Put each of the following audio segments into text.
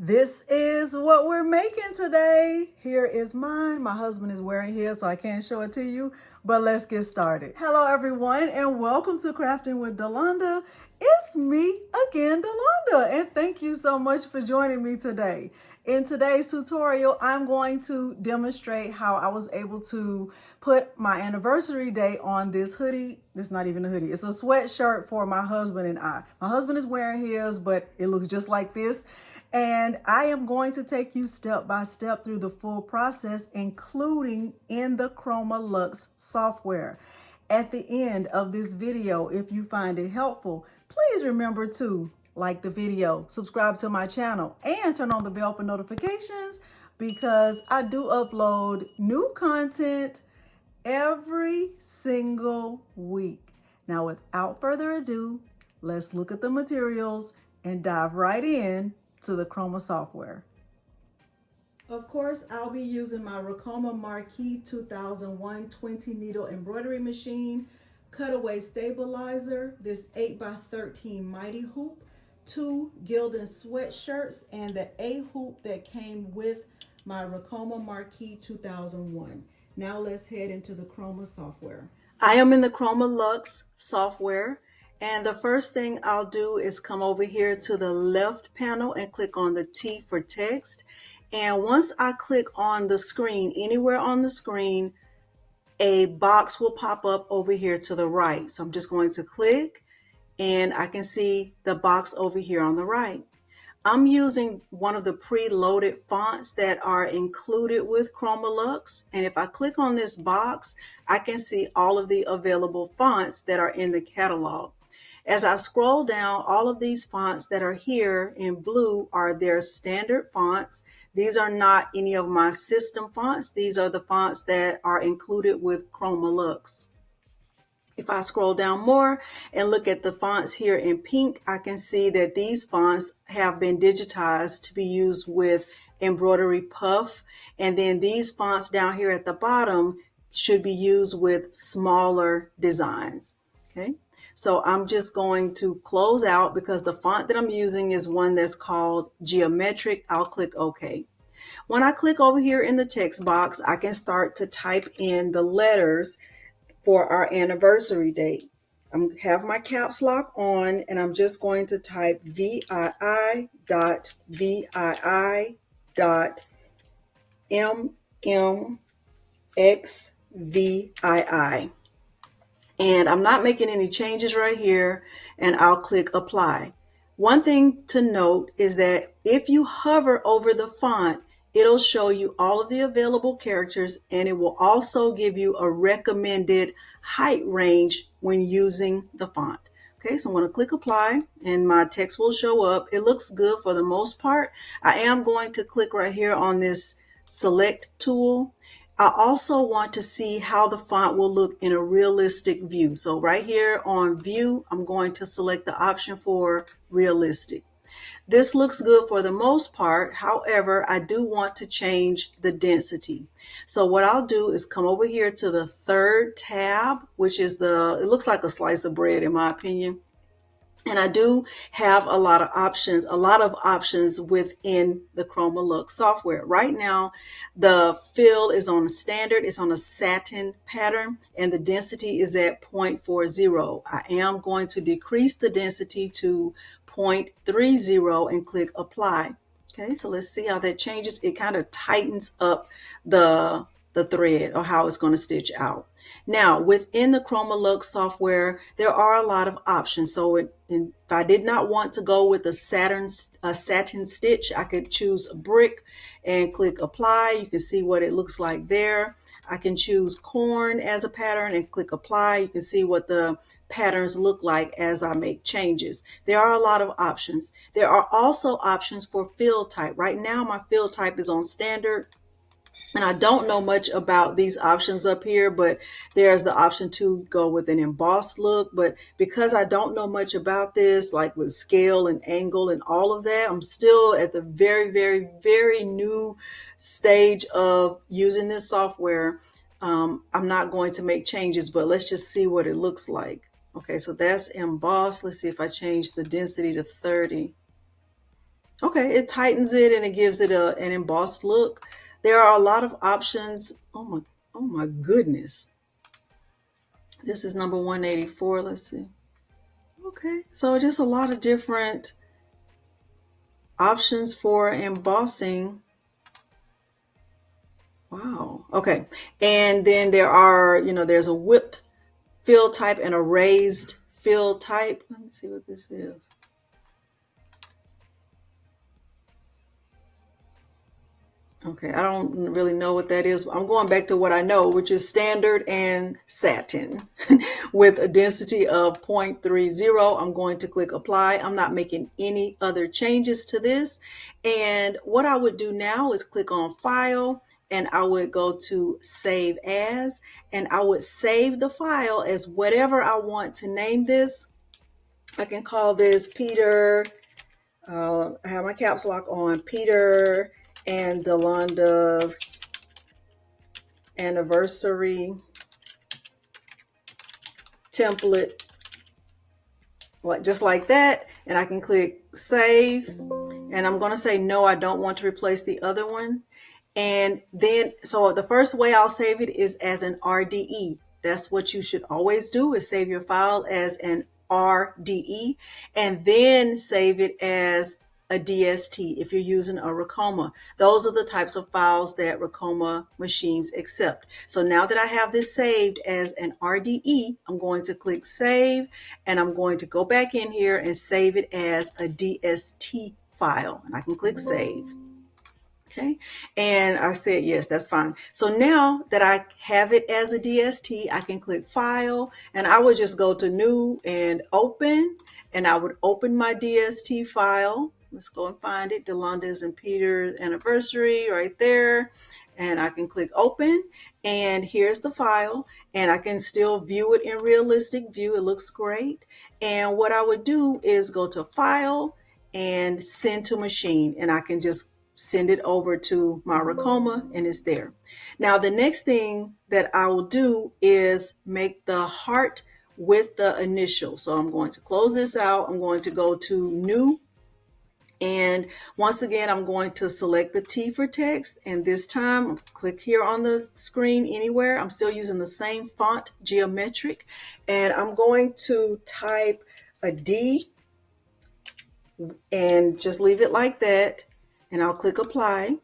This is what we're making today. Here is mine. My husband is wearing his, so I can't show it to you, but let's get started. Hello, everyone, and welcome to Crafting with Delonda. It's me again, Delonda, and thank you so much for joining me today. In today's tutorial, I'm going to demonstrate how I was able to put my anniversary date on this hoodie. It's not even a hoodie. It's a sweatshirt for my husband and I. My husband is wearing his, but it looks just like this. And I am going to take you step by step through the full process, including in the Ricoma Lux software. At the end of this video, if you find it helpful, please remember to like the video, subscribe to my channel, and turn on the bell for notifications because I do upload new content every single week. Now, without further ado, let's look at the materials and dive right in to the Ricoma software. Of course, I'll be using my Ricoma Marquee 2001 20 needle embroidery machine, cutaway stabilizer, this 8x13 mighty hoop, 2 Gildan sweatshirts, and the A hoop that came with my Ricoma Marquee 2001. Now let's head into the Ricoma software. I am in the Ricoma Lux software. And the first thing I'll do is come over here to the left panel and click on the T for text. And once I click on the screen, anywhere on the screen, a box will pop up over here to the right. So I'm just going to click and I can see the box over here on the right. I'm using one of the pre-loaded fonts that are included with Ricoma Lux. And if I click on this box, I can see all of the available fonts that are in the catalog. As I scroll down, all of these fonts that are here in blue are their standard fonts. These are not any of my system fonts. These are the fonts that are included with Ricoma Lux. If I scroll down more and look at the fonts here in pink, I can see that these fonts have been digitized to be used with Embroidery Puff. And then these fonts down here at the bottom should be used with smaller designs. Okay. So I'm just going to close out because the font that I'm using is one that's called Geometric. I'll click OK. When I click over here in the text box, I can start to type in the letters for our anniversary date. I have my caps lock on and I'm just going to type VII.VII.MMXVII. And I'm not making any changes right here, and I'll click apply. One thing to note is that if you hover over the font, it'll show you all of the available characters, and it will also give you a recommended height range when using the font. Okay, so I'm going to click apply and my text will show up. It looks good for the most part. I am going to click right here on this select tool. I also want to see how the font will look in a realistic view. So right here on view, I'm going to select the option for realistic. This looks good for the most part. However, I do want to change the density. So what I'll do is come over here to the third tab, which is it looks like a slice of bread in my opinion. And I do have a lot of options within the Ricoma Lux software. Right now, the fill is on a standard, it's on a satin pattern, and the density is at 0.40. I am going to decrease the density to 0.30 and click apply. Okay, so let's see how that changes. It kind of tightens up the thread or how it's going to stitch out. Now, within the Ricoma Lux software, there are a lot of options. So if I did not want to go with a satin stitch, I could choose a brick and click apply. You can see what it looks like there. I can choose corn as a pattern and click apply. You can see what the patterns look like as I make changes. There are a lot of options. There are also options for fill type. Right now, my fill type is on standard. And I don't know much about these options up here, but there's the option to go with an embossed look. But because I don't know much about this, like with scale and angle and all of that, I'm still at the very, very, very new stage of using this software. I'm not going to make changes, but let's just see what it looks like. Okay, so that's embossed. Let's see if I change the density to 30. Okay, it tightens it and it gives it an embossed look. There are a lot of options. Oh my goodness. This is number 184. Let's see. Okay, so just a lot of different options for embossing. Wow. Okay. And then there are, there's a whipped fill type and a raised fill type. Let me see what this is. Okay, I don't really know what that is. I'm going back to what I know, which is standard and satin with a density of 0.30. I'm going to click apply. I'm not making any other changes to this. And what I would do now is click on file and I would go to save as, and I would save the file as whatever I want to name this. I can call this Peter. I have my caps lock on, Peter and Delonda's anniversary template, just like that. And I can click save. And I'm going to say, no, I don't want to replace the other one. And then, so the first way I'll save it is as an RDE. That's what you should always do, is save your file as an RDE and then save it as a DST if you're using a Ricoma. Those are the types of files that Ricoma machines accept. So now that I have this saved as an RDE, I'm going to click save and I'm going to go back in here and save it as a DST file. And I can click save. Okay, and I said, yes, that's fine. So now that I have it as a DST, I can click file and I would just go to new and open, and I would open my DST file. Let's go and find it. Delonda's and Peter's anniversary right there. And I can click open and here's the file, and I can still view it in realistic view. It looks great. And what I would do is go to file and send to machine, and I can just send it over to my Ricoma and it's there. Now, the next thing that I will do is make the heart with the initial. So I'm going to close this out. I'm going to go to new. And once again, I'm going to select the T for text. And this time, click here on the screen anywhere. I'm still using the same font, geometric. And I'm going to type a D and just leave it like that. And I'll click apply.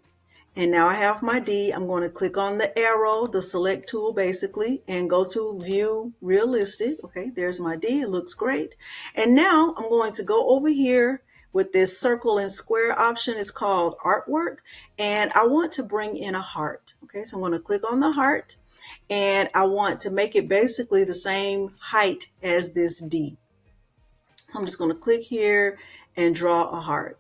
And now I have my D. I'm going to click on the arrow, the select tool basically, and go to view realistic. Okay, there's my D. It looks great. And now I'm going to go over here with this circle and square option. It's called artwork. And I want to bring in a heart. Okay, so I'm going to click on the heart and I want to make it basically the same height as this D. So I'm just going to click here and draw a heart.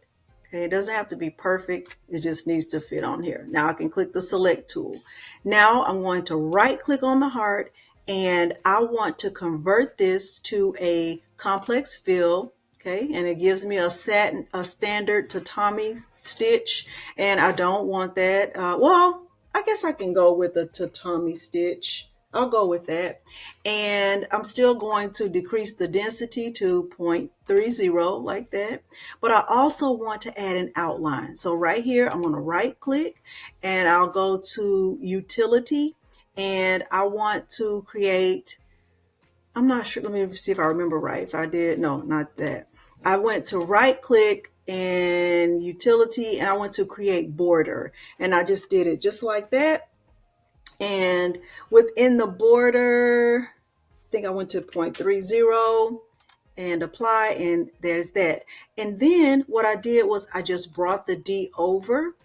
Okay, it doesn't have to be perfect. It just needs to fit on here. Now I can click the select tool. Now I'm going to right click on the heart and I want to convert this to a complex fill. Okay, and it gives me a standard tatami stitch, and I don't want that. Well, I guess I can go with a tatami stitch. I'll go with that. And I'm still going to decrease the density to 0.30 like that. But I also want to add an outline. So right here, I'm going to right click and I'll go to utility and I want to create, I'm not sure, let me see if I remember right. If I did, no, not that. I went to right click and utility and I went to create border. And I just did it just like that. And within the border, I think I went to 0.30 and apply, and there's that. And then what I did was I just brought the D over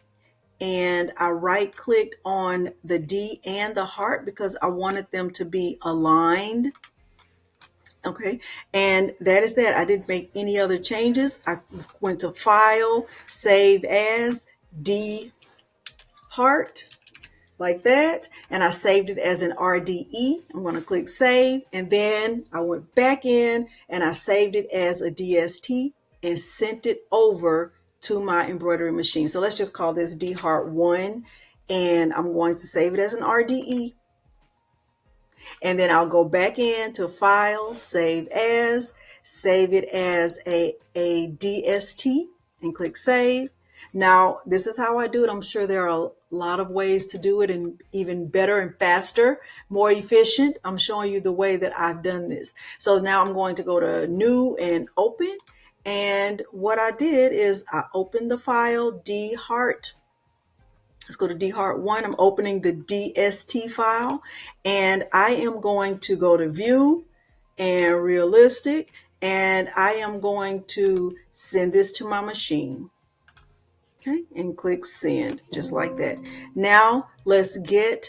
and I right clicked on the D and the heart because I wanted them to be aligned. Okay, and that is that. I didn't make any other changes. I went to file, save as, D heart, like that, and I saved it as an RDE. I'm going to click save, and then I went back in and I saved it as a DST and sent it over to my embroidery machine. So let's just call this D Heart 1, and I'm going to save it as an RDE. And then I'll go back in to file, save as, save it as a DST, and click save. Now, this is how I do it. I'm sure there are a lot of ways to do it and even better and faster, more efficient. I'm showing you the way that I've done this. So now I'm going to go to new and open. And what I did is I opened the file D Heart. Let's go to D Heart 1. I'm opening the DST file, and I am going to go to view and realistic, and I am going to send this to my machine. Okay, and click send, just like that. Now let's get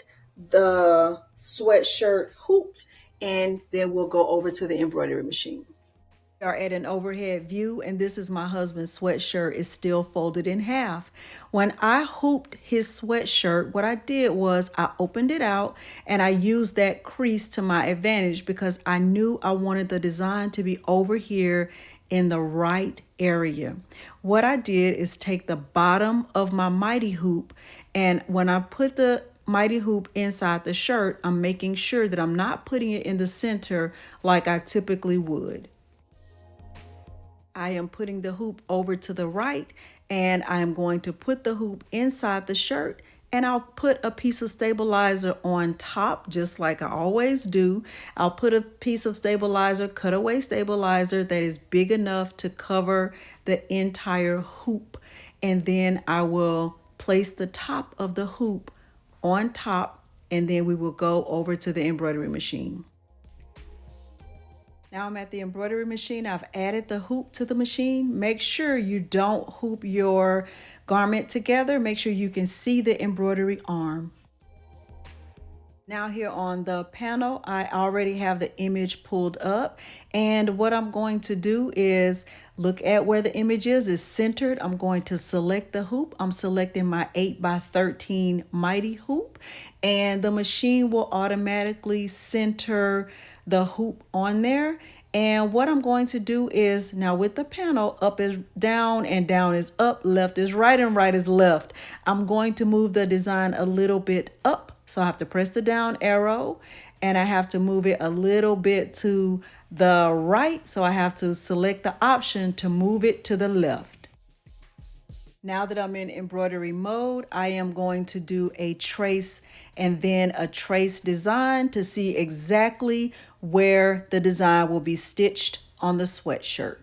the sweatshirt hooped, and then we'll go over to the embroidery machine. We are at an overhead view, and this is my husband's sweatshirt. It's still folded in half. When I hooped his sweatshirt, what I did was I opened it out and I used that crease to my advantage because I knew I wanted the design to be over here in the right area. What I did is take the bottom of my mighty hoop, and when I put the mighty hoop inside the shirt, I'm making sure that I'm not putting it in the center like I typically would. I am putting the hoop over to the right, and I am going to put the hoop inside the shirt, and I'll put a piece of stabilizer on top, just like I always do. I'll put a piece of stabilizer, cutaway stabilizer, that is big enough to cover the entire hoop. And then I will place the top of the hoop on top, and then we will go over to the embroidery machine. Now I'm at the embroidery machine. I've added the hoop to the machine. Make sure you don't hoop your garment together. Make sure you can see the embroidery arm. Now here on the panel, I already have the image pulled up. And what I'm going to do is look at where the image is. It's centered. I'm going to select the hoop. I'm selecting my 8x13 mighty hoop. And the machine will automatically center the hoop on there. And what I'm going to do is, now with the panel, up is down and down is up, left is right and right is left. I'm going to move the design a little bit up. So I have to press the down arrow and I have to move it a little bit to the right. So I have to select the option to move it to the left. Now that I'm in embroidery mode, I am going to do a trace and then a trace design to see exactly where the design will be stitched on the sweatshirt.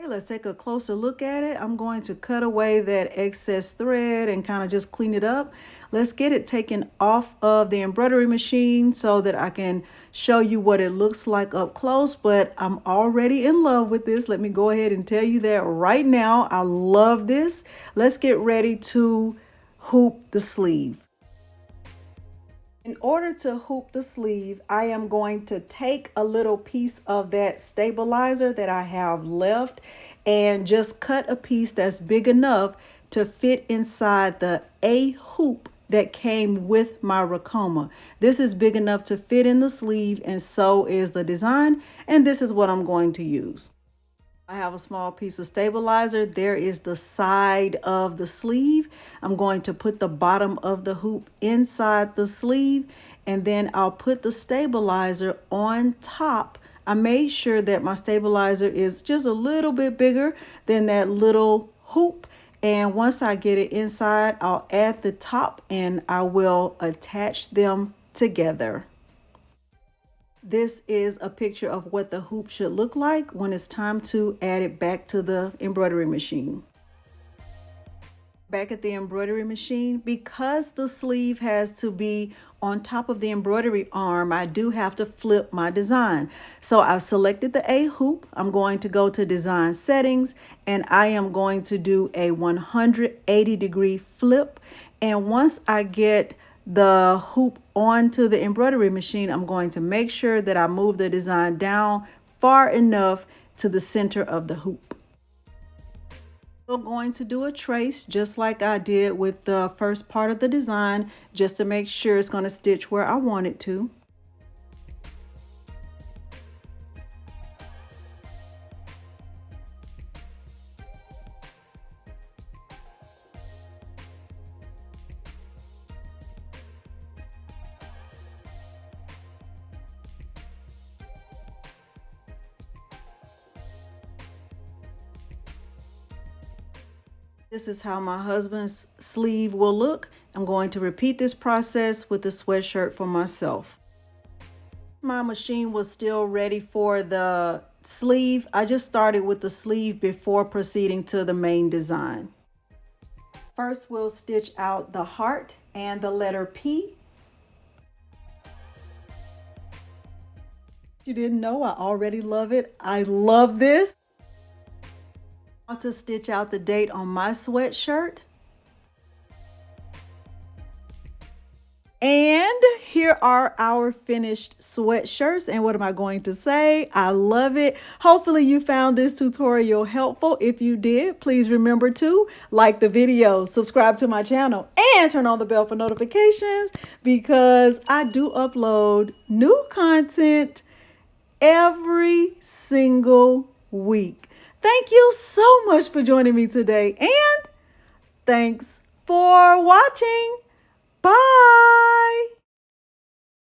Let's take a closer look at it. I'm going to cut away that excess thread and kind of just clean it up. Let's get it taken off of the embroidery machine so that I can show you what it looks like up close, but I'm already in love with this. Let me go ahead and tell you that right now. I love this. Let's get ready to hoop the sleeve. In order to hoop the sleeve, I am going to take a little piece of that stabilizer that I have left and just cut a piece that's big enough to fit inside the A hoop that came with my Ricoma. This is big enough to fit in the sleeve, and so is the design, and this is what I'm going to use. I have a small piece of stabilizer. There is the side of the sleeve. I'm going to put the bottom of the hoop inside the sleeve, and then I'll put the stabilizer on top. I made sure that my stabilizer is just a little bit bigger than that little hoop. And once I get it inside, I'll add the top and I will attach them together. This is a picture of what the hoop should look like when it's time to add it back to the embroidery machine. Back at the embroidery machine, because the sleeve has to be on top of the embroidery arm, I do have to flip my design. So I've selected the A hoop. I'm going to go to design settings and I am going to do a 180-degree flip. And once I get the hoop onto the embroidery machine, I'm going to make sure that I move the design down far enough to the center of the hoop. I'm going to do a trace just like I did with the first part of the design, just to make sure it's going to stitch where I want it to. This is how my husband's sleeve will look. I'm going to repeat this process with the sweatshirt for myself. My machine was still ready for the sleeve. I just started with the sleeve before proceeding to the main design. First, we'll stitch out the heart and the letter P. If you didn't know, I already love it. I love this. Now to stitch out the date on my sweatshirt. And here are our finished sweatshirts. And what am I going to say? I love it. Hopefully you found this tutorial helpful. If you did, please remember to like the video, subscribe to my channel, and turn on the bell for notifications because I do upload new content every single week. Thank you so much for joining me today, and thanks for watching. Bye.